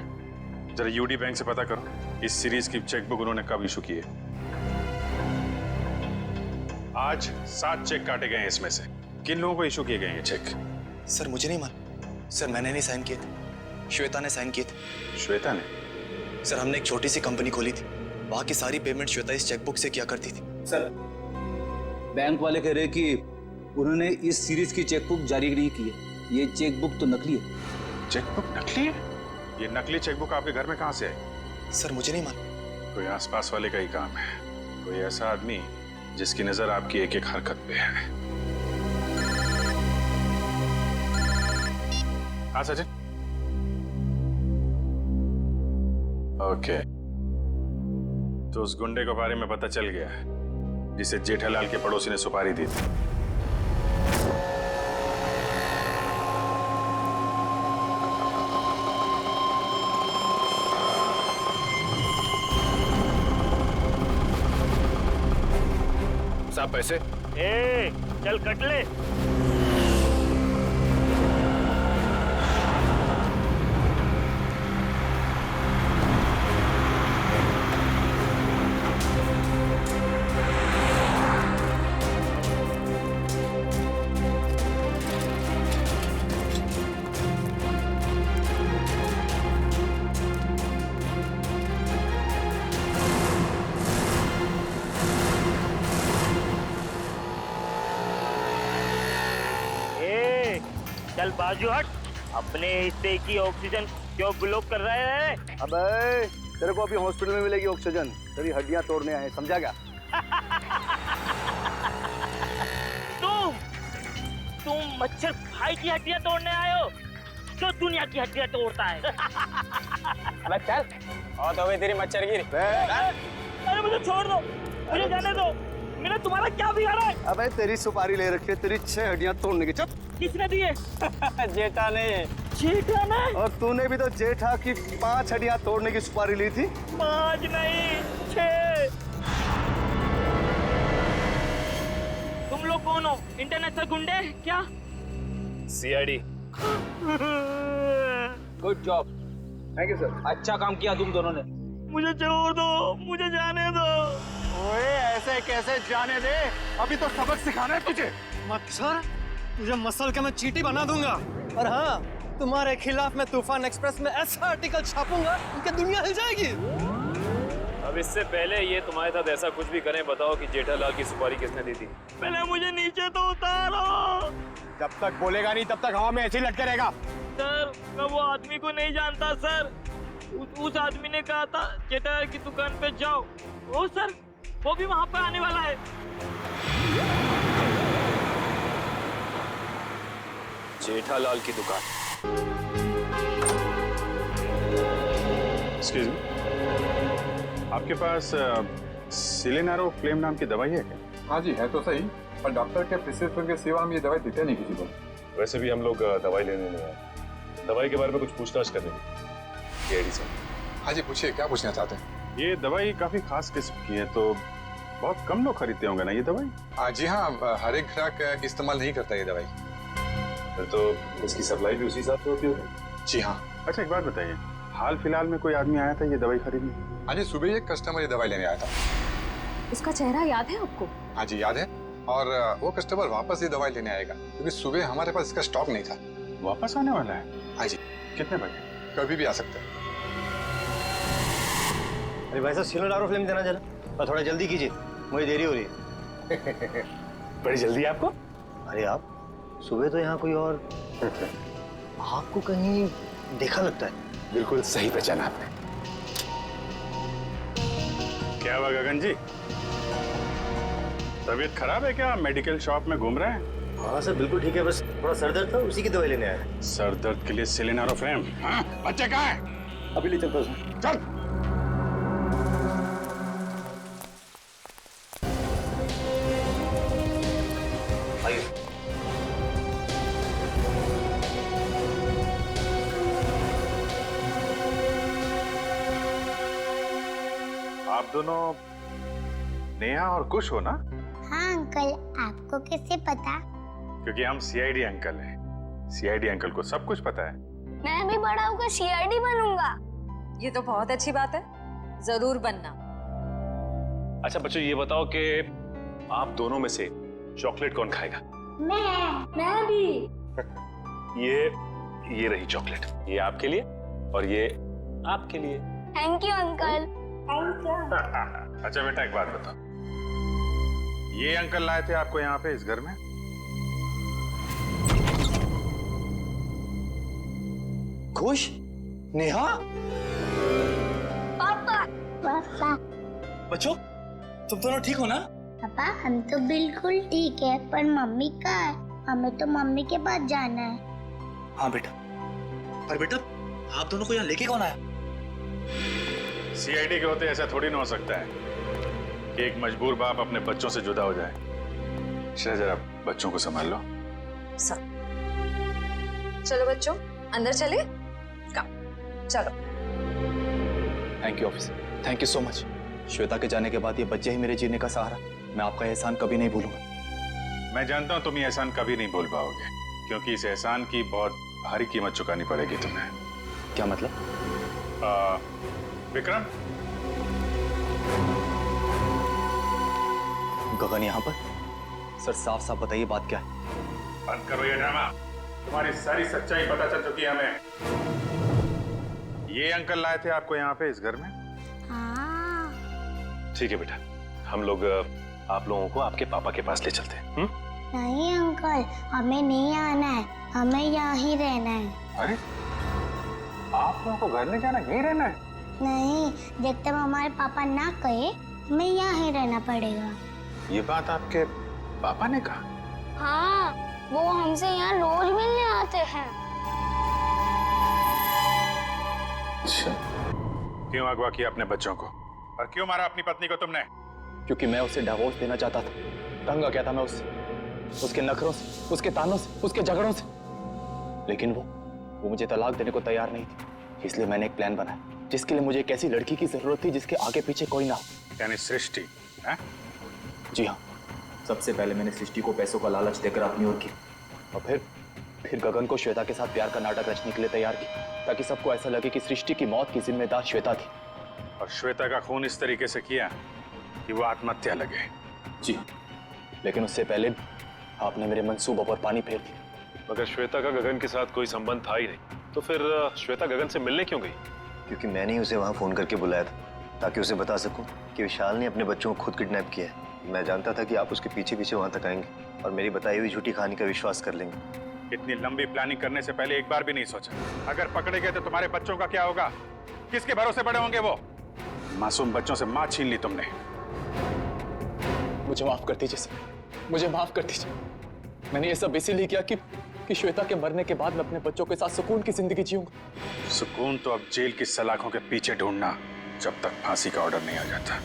जरा यूडी बैंक से पता करो इस सीरीज की चेकबुक उन्होंने कब इशू की है। आज 7 चेक काटे गए हैं, इसमें से किन लोगों को इशू किए गए हैं चेक? सर मुझे नहीं मालूम। सर मैंने नहीं साइन किए थे, श्वेता ने साइन किए थे। श्वेता ने? सर हमने एक छोटी सी कंपनी खोली थी, वहां की सारी पेमेंट श्वेता इस चेकबुक से किया करती थी। सर बैंक वाले कह रहे कि उन्होंने इस सीरीज की चेकबुक जारी नहीं की है। ये चेकबुक तो नकली है। चेकबुक नकली है? ये नकली चेकबुक आपके घर में कहां से आई? सर मुझे नहीं मालूम। कोई आसपास वाले का ही काम है। कोई ऐसा आदमी जिसकी नजर आपकी एक एक हरकत पे है। हाँ सचिन। ओके, तो उस गुंडे के बारे में पता चल गया है जिसे जेठालाल के पड़ोसी ने सुपारी दी थी। साहब पैसे। ए, चल कट ले। चल बाजू हट। अपने हिस्से की ऑक्सीजन क्यों ब्लॉक कर रहे हैं? अबे तेरे को अभी हॉस्पिटल में मिलेगी ऑक्सीजन। तेरी हड्डियां तोड़ने आए, समझा क्या? तुम मच्छर भाई की हड्डियां तोड़ने आए हो जो दुनिया की हड्डियां तोड़ता है। अबे चल। और तो तेरी मच्छर गिरी। अरे मुझे छोड़ दो, मुझे जाने दो। मेरा तुम्हारा क्या बिगाड़ा है? अबे तेरी सुपारी ले रखी है, तेरी 6 हड्डियां तोड़ने की। चल। किसने दिए? जेठा ने। जेठा ने? और तूने भी तो जेठा की 5 हड्डियां तोड़ने की सुपारी ली थी। 5 नहीं 6। तुम लोग कौन हो? इंटरनेशनल गुंडे क्या? CID. Good job. Thank you sir. अच्छा काम किया तुम दोनों ने। मुझे छोड़ दो, मुझे जाने दो। ओए ऐसे कैसे जाने दे? अभी तो सबक सिखाना है तुझे। मच्छर, तुझे मसल के मैं चींटी बना दूंगा। और हाँ, तुम्हारे खिलाफ मैं तूफान एक्सप्रेस में ऐसा आर्टिकल छापूंगा कि दुनिया हिल जाएगी। अब इससे पहले ये तुम्हारे साथ ऐसा कुछ भी करें, बताओ कि जेठालाल की सुपारी किसने दी थी? पहले मुझे नीचे तो उतारो। जब तक बोलेगा नहीं तब तक हवा में ऐसे ही लटके रहेगा। सर मैं वो आदमी को नहीं जानता सर। उस आदमी ने कहा था जेठालाल की दुकान पे जाओ। ओ सर, वो भी वहां पे आने वाला है। जेठालाल की दुकान। एक्सक्यूज मी, आपके पास सिलेनारो फ्लेम नाम की दवाई है क्या? हाँ जी है तो सही, पर डॉक्टर के प्रिस्क्रिप्शन के सिवा हम ये दवाई देते नहीं किसी को। वैसे भी हम लोग दवाई लेने नहीं आए, दवाई के बारे में कुछ पूछताछ करने की। हाँ जी पूछिए, क्या पूछना चाहते हैं? ये दवाई काफी खास किस्म की है, तो बहुत कम लोग खरीदते होंगे ना ये दवाई? जी हाँ, हर एक ग्राहक इस्तेमाल नहीं करता ये दवाई। फिर तो इसकी सप्लाई भी उसी हिसाब से होती होगी। जी हाँ। अच्छा एक बात बताइए, हाल फिलहाल में कोई आदमी आया था ये दवाई खरीदने? हाँ जी, सुबह ही एक कस्टमर ये दवाई लेने आया था। उसका चेहरा याद है आपको? हाँ जी याद है, और वो कस्टमर वापस ही दवाई लेने आएगा क्योंकि सुबह हमारे पास इसका स्टॉक नहीं था। वापस आने वाला है? हाँ जी। कितने बजे? कभी भी आ सकता है। अरे भाई साहब सिलो लारो फिल्म देना जरा, और थोड़ा जल्दी कीजिए, मुझे देरी हो रही है। बड़ी जल्दी है आपको? अरे आप सुबह तो यहाँ कोई और आपको कहीं देखा लगता है। बिल्कुल सही पहचाना आपने। क्या हुआ गगन जी, तबीयत खराब है क्या? मेडिकल शॉप में घूम रहे हैं? हाँ सर बिल्कुल ठीक है, बस थोड़ा सर दर्द था, उसी की दवाई लेने आया। सर दर्द के लिए सिलिनारोफ्रेम? हाँ, बच्चे कहाँ हैं? अभी ले चलता हूँ। चल। आप दोनों नेहा और कुश हो ना? हाँ अंकल, आपको कैसे पता? क्योंकि हम सीआईडी अंकल हैं। सीआईडी अंकल को सब कुछ पता है। मैं भी बड़ा होकर सीआईडी बनूंगा। ये तो बहुत अच्छी बात है, जरूर बनना। अच्छा बच्चों ये बताओ कि आप दोनों में से चॉकलेट कौन खाएगा? मैं भी। ये रही चॉकलेट, ये आपके लिए और ये आपके लिए। Thank you uncle. Thank you. अच्छा बेटा एक बात बताओ, ये अंकल लाए थे आपको यहाँ पे इस घर में? खुश? नेहा? पापा। पापा। बच्चों तुम दोनों ठीक हो ना? पापा हम तो बिल्कुल ठीक है, पर मम्मी कहाँ है? हमें तो मम्मी के पास जाना है। हाँ बेटा, पर बेटा आप दोनों को यहाँ लेके कौन आया? सीआईडी के होते ऐसा थोड़ी ना हो सकता है कि एक मजबूर बाप अपने बच्चों से जुदा हो जाए। जरा बच्चों को संभाल लो। चलो बच्चों अंदर चले। चलो। Thank you officer, thank you so much. Shweta के जाने के बाद ये बच्चे ही मेरे जीने का सहारा। मैं आपका एहसान कभी नहीं भूलूंगा। मैं जानता हूँ तुम ये एहसान कभी नहीं भूल पाओगे, क्योंकि इस एहसान की बहुत भारी कीमत चुकानी पड़ेगी तुम्हें। क्या मतलब? विक्रम, गगन यहाँ पर? सर साफ साफ बताइए बात क्या है? बंद करो ये ड्रामा। तुम्हारी सारी सच्चाई पता चल चुकी है हमें। ये अंकल लाए थे आपको यहाँ पे इस घर में? हाँ। ठीक है बेटा, हम लोग आप लोगों को आपके पापा के पास ले चलते हैं। नहीं अंकल, हमें नहीं आना है, हमें यहाँ ही रहना है। अरे आप लोगों को घर नहीं जाना, यहीं रहना है? नहीं, जब तक हमारे पापा ना कहे हमें यहाँ ही रहना पड़ेगा। ये बात आपके पापा ने कहा? हाँ, वो हमसे यहाँ रोज मिलने आते हैं। अच्छा, क्यों अगवा किया अपने बच्चों को और क्यों मारा अपनी पत्नी को तुमने? क्योंकि मैं उसे डिवोर्स देना चाहता था। तंग आ गया था मैं उससे, उसके नखरों से, उसके तानों से, उसके झगड़ों से। लेकिन वो मुझे तलाक देने को तैयार नहीं थी। इसलिए मैंने एक प्लान बनाया जिसके लिए मुझे एक ऐसी लड़की की जरूरत थी जिसके आगे पीछे कोई ना हो। यानी सृष्टि है? जी हाँ, सबसे पहले मैंने सृष्टि को पैसों का लालच देकर अपनी ओर की, और फिर गगन को श्वेता के साथ प्यार का नाटक रचने के लिए तैयार किया, ताकि सबको ऐसा लगे कि सृष्टि की मौत की जिम्मेदार श्वेता थी। और श्वेता का खून इस तरीके से किया कि वो आत्महत्या लगे। जी, लेकिन उससे पहले आपने मेरे मंसूबों पर पानी फेर दिया। मगर श्वेता का गगन के साथ कोई संबंध था ही नहीं, तो फिर श्वेता गगन से मिलने क्यों गई? क्योंकि मैंने ही उसे वहाँ फोन करके बुलाया था, ताकि उसे बता सकूं कि विशाल ने अपने बच्चों को खुद किडनैप किया है। मैं जानता था कि आप उसके पीछे पीछे वहाँ तक आएंगे और मेरी बताई हुई झूठी कहानी का विश्वास कर लेंगे। इतनी लंबी प्लानिंग करने से पहले एक बार भी नहीं सोचा, अगर पकड़े गए तो तुम्हारे बच्चों का क्या होगा? किसके भरोसे बड़े होंगे वो? मासूम बच्चों से माँ छीन ली तुमने। मुझे माफ कर दीजिए सर, मुझे माफ कर दीजिए। मैंने ये सब इसीलिए किया कि श्वेता के मरने के बाद मैं अपने बच्चों के साथ सुकून की जिंदगी जीऊंगा। सुकून तो अब जेल की सलाखों के पीछे ढूंढना, जब तक फांसी का ऑर्डर नहीं आ जाता।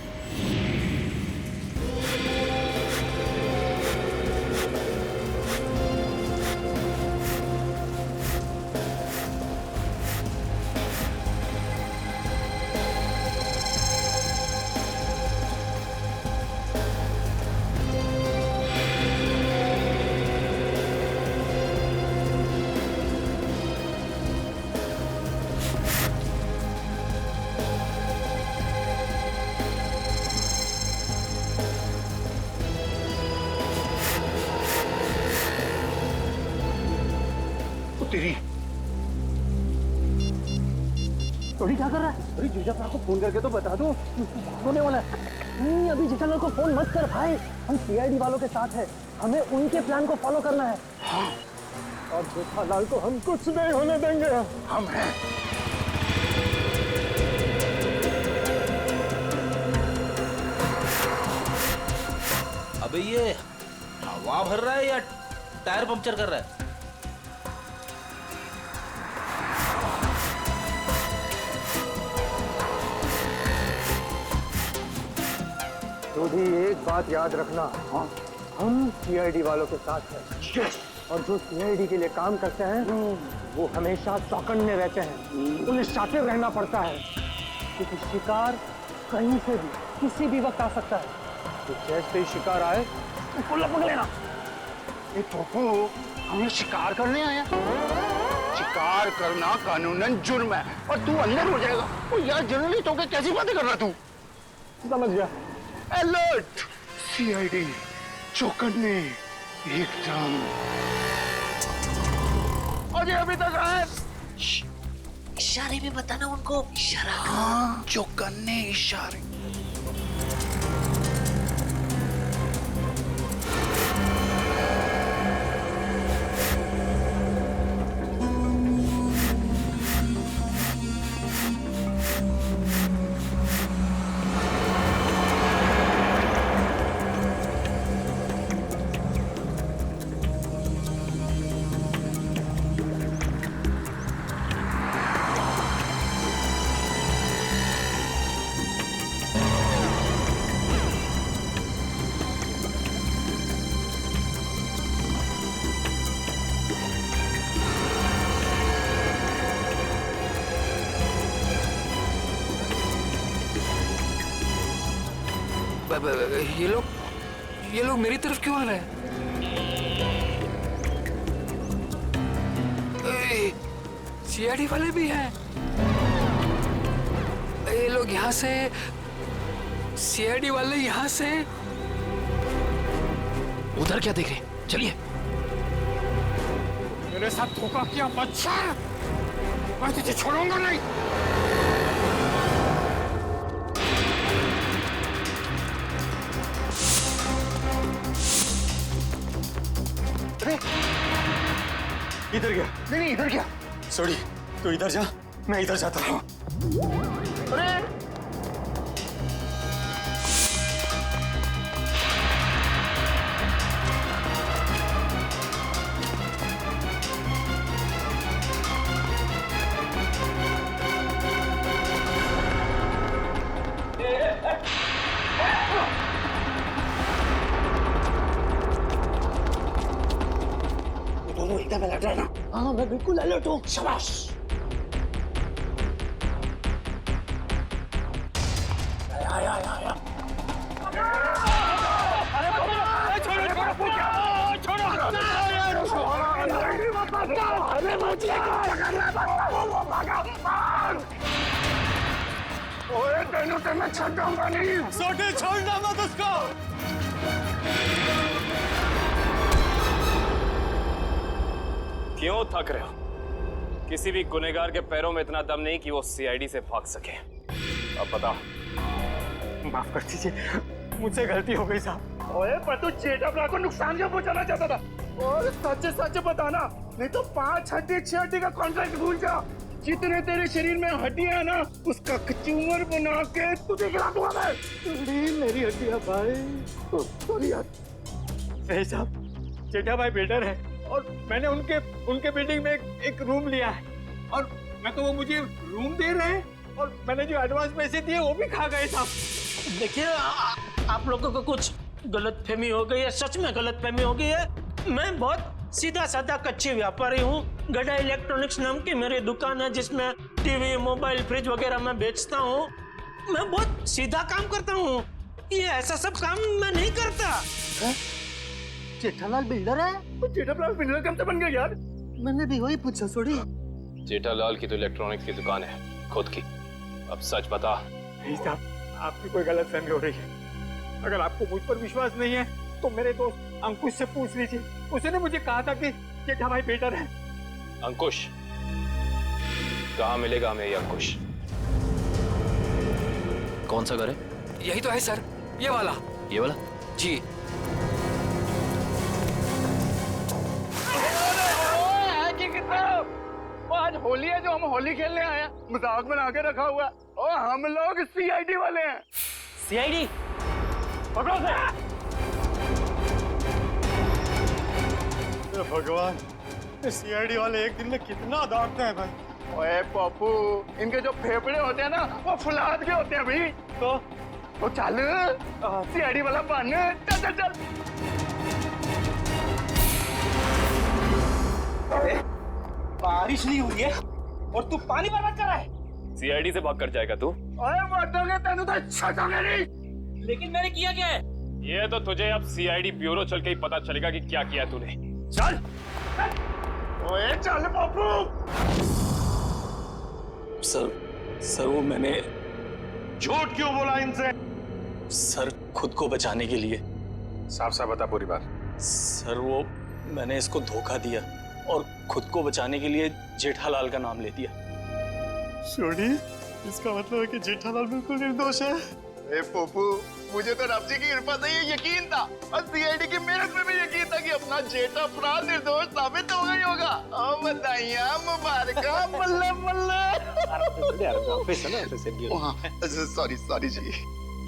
सोडी क्या कर रहा है? अरे जेठालाल को फोन करके तो बता दो, होने वाला है। नहीं, अभी जेठालाल को फोन मत कर भाई, हम सीआईडी वालों के साथ हैं, हमें उनके प्लान को फॉलो करना है। हाँ। और जेठालाल को हम कुछ नहीं होने देंगे, हम हैं। अबे ये हवा भर रहा है या टायर पंक्चर कर रहा है? जोधी, एक बात याद रखना, हम सीआईडी वालों के साथ हैं। और जो सीआईडी के लिए काम करते हैं वो हमेशा चौकन्ने रहते हैं, उन्हें शातिर रहना पड़ता है, क्योंकि शिकार कहीं से भी किसी भी वक्त आ सकता है। तो जैसे ही शिकार आए उसको लपक लेना। ए पोपो, हमें शिकार करने आया? शिकार करना कानूनन जुर्म है और तू अंदर हो जाएगा। ओ यार, जर्नलिस्ट होकर कैसी बातें कर रहा तू? समझ गया। अलर्ट, सीआईडी, चौकन्ने, एकदम। और ये अभी तक आए। इशारे में बताना उनको, इशारा। हाँ, चौकन्ने, इशारे। ये लोग मेरी तरफ क्यों आ रहे हैं? सीआईडी वाले भी हैं। ये लोग यहाँ से, सीआईडी वाले यहाँ से। उधर क्या देख रहे हैं? चलिए। मेरे साथ धोखा किया बच्चा, मैं तुझे छोड़ूंगा नहीं। इधर गया? नहीं, इधर क्या? सॉरी, तू इधर जा, मैं इधर जाता हूँ। अरे दोनों एकदम अलर्ट रहना। हाँ, मैं बिल्कुल अलर्ट हूँ। शाबाश। आया। अरे मुझे ओए, तेनों तो मैं छोड़ूंगा नहीं। सोटे, छोड़ना मत उसको। क्यों थक रहे हो? किसी भी गुनहगार के पैरों में इतना दम नहीं कि वो सीआईडी से भाग सके। अब बताओ। माफ कर दीजिए, मुझसे गलती हो गई साहब। ओए, पर तू जेठालाल को नुकसान क्या पहुंचाना चाहता था? और सच बताना, नहीं तो 5 हड्डी 6 हड्डी का कॉन्ट्रैक्ट भूल जा। जितने तेरे शरीर में हड्डियां ना, उसका कचूमर बना के तुझे खिला दूंगा मैं। मेरी हड्डियां भाई। सॉरी यार। नहीं साहब, जेठा भाई बेटर है और मैंने उनके बिल्डिंग में एक रूम लिया है और मैं तो वो मुझे रूम दे रहे हैं और मैंने जो एडवांस पैसे दिए वो भी खा गए साहब। देखिए, आप लोगों को कुछ गलतफहमी हो गई है, सच में गलतफहमी हो गई है। मैं बहुत सीधा साधा कच्ची व्यापारी हूँ। गड्ढा इलेक्ट्रॉनिक्स नाम की मेरी दुकान है जिसमें टीवी, मोबाइल, फ्रिज वगैरह मैं बेचता हूँ। मैं बहुत सीधा काम करता हूँ, ये ऐसा सब काम मैं नहीं करता। जेठालाल बिल्डर है? जेठालाल बिल्डर कब से बन गया यार? मैंने भी वही पूछा। सॉरी। जेठालाल की तो इलेक्ट्रॉनिक्स की दुकान है खुद की। अब सच बता। नहीं साहब, आपकी कोई गलतफहमी हो रही है। अगर आपको मुझ पर विश्वास नहीं है तो मेरे दोस्त अंकुश से पूछ लीजिए। उसने मुझे कहा था कि जेठा भाई बेटर है। अंकुश? कहाँ मिलेगा हमें ये अंकुश? कौन सा घर है? यही तो है सर, ये वाला। ये वाला? जी। आज होली है, जो हम होली खेलने आए हैं, मजाक बना के रखा हुआ है। और हम लोग सीआईडी वाले हैं। सीआईडी? पकड़ो से। भगवान, सीआईडी वाले एक दिन में कितना दौड़ते हैं भाई। ओए पप्पू, इनके जो फेफड़े होते हैं ना, वो फुलाद के होते हैं भाई। तो चल सीआईडी वाला बन, चल चल चल। बारिश नहीं हुई है और तू पानी बर्बाद कर रहा है। सीआईडी से भाग कर जाएगा तू? ओए मर्दोगे तेनू तो छटोगे नहीं। लेकिन मैंने किया क्या है? ये तो तुझे अब सीआईडी ब्यूरो चल के ही पता चलेगा कि क्या किया तूने। चल। ओए चल पप्पू। सर वो मैंने झूठ क्यों बोला इनसे? सर खुद को बचाने के लिए। साफ साफ बता पूरी बात। सर वो मैंने इसको धोखा दिया और खुद को बचाने के लिए जेठालाल का नाम ले दिया। सोनी, इसका मतलब है कि जेठालाल बिल्कुल निर्दोष है। ए पप्पू, मुझे तो रब जी की कृपा से ये यकीन था और सीआईडी की मेहनत में भी यकीन था कि अपना जेठा अपराध निर्दोष साबित हो गई होगा। बधाइयां मुबारका, बल्ले बल्ले। सॉरी जी।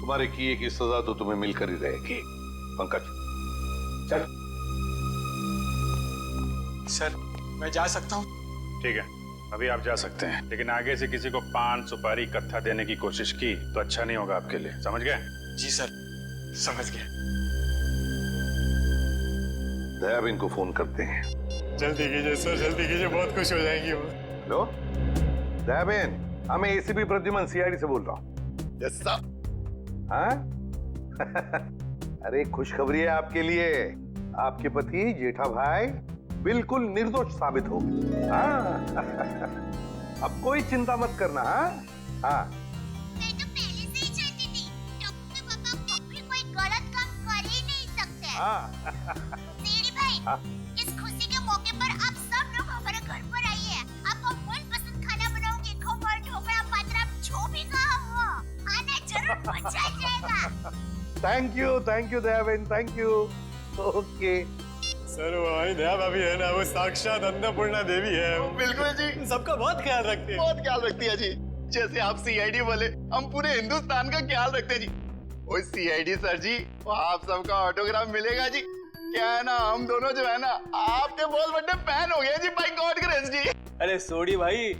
तुम्हारे किए की सजा तो तुम्हें मिलकर ही रहेगी। पंकज चल। सर मैं जा सकता हूँ? ठीक है, अभी आप जा सकते हैं, लेकिन आगे से किसी को पान सुपारी कत्था देने की कोशिश की तो अच्छा नहीं होगा आपके लिए, समझ गए? जी सर, समझ गए। दयाबेन को फोन करते हैं। जल्दी कीजिए सर, जल्दी कीजिए, बहुत खुश हो जाएंगी वो। हेलो दयाबेन, मैं एसीपी प्रद्युमन सीआईडी से बोल रहा हूँ। Yes sir. हाँ? अरे खुशखबरी है आपके लिए, आपके पति जेठा भाई बिल्कुल निर्दोष साबित हो गए। हाँ? अब कोई चिंता मत करना। हाँ हाँ, मैं तो पहले से ही जानती थी, टप्पू के पापा कभी कोई गलत काम कर ही नहीं सकते। सीआईडी भाई, इस खुशी के मौके पर आप सब लोग हमारे घर पर आइए। आपको मनपसंद खाना बनाऊंगी, खमण, ढोकला, पात्रा, जो भी कहा हो, आना जरूर, मजा आ जाएगा। Thank you Dayaben, thank you. Okay sir वो हमारी दया भाभी है ना, वो साक्षात अन्नपूर्णा देवी है। बिल्कुल जी, सबका बहुत ख्याल रखती है। बहुत ख्याल रखती है जी। जैसे आप सीआईडी वाले, हम पूरे हिंदुस्तान का ख्याल रखते हैं जी। ओ सीआईडी सर जी, आप सबका ऑटोग्राफ मिलेगा जी। क्या है ना, हम दोनों जो है ना, आपके बहुत बड़े फैन हो गए जी, बाय गॉड ग्रेस जी। अरे सोडी भाई,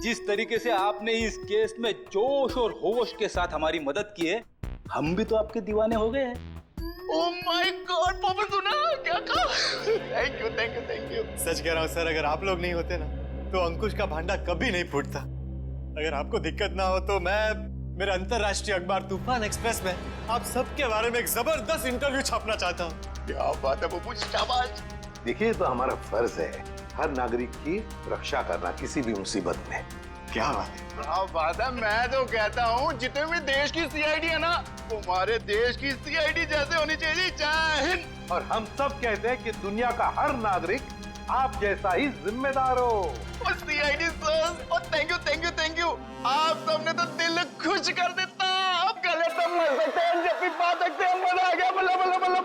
जिस तरीके से आपने इस केस में जोश और होश के साथ हमारी मदद की है, हम भी तो आपके दीवाने हो गए हैं। ओह माय गॉड, पापा सुना क्या कहा? Thank you. सच कह रहा हूँ सर, अगर आप लोग नहीं होते ना तो अंकुश का भांडा कभी नहीं फूटता। अगर आपको दिक्कत ना हो तो मैं मेरे अंतरराष्ट्रीय अखबार तूफान एक्सप्रेस में आप सबके बारे में एक जबरदस्त इंटरव्यू छापना चाहता हूँ। क्या बात है पप्पू, शाबाश। देखिए, तो हमारा फर्ज है हर नागरिक की रक्षा करना किसी भी मुसीबत में। क्या बात है? बात है, मैं तो कहता हूँ जितने भी देश की सीआईडी है ना, हमारे देश की सीआईडी जैसे होनी चाहिए। जय हिंद। और हम सब कहते हैं कि दुनिया का हर नागरिक आप जैसा ही जिम्मेदार हो। सीआईडी सर, और थैंक यू। आप सबने तो दिल खुश कर देता। अब गले तो मर सकते हैं, जब भी पा सकते हैं, मजा आ गया। बल्ला बल्ला बल्ला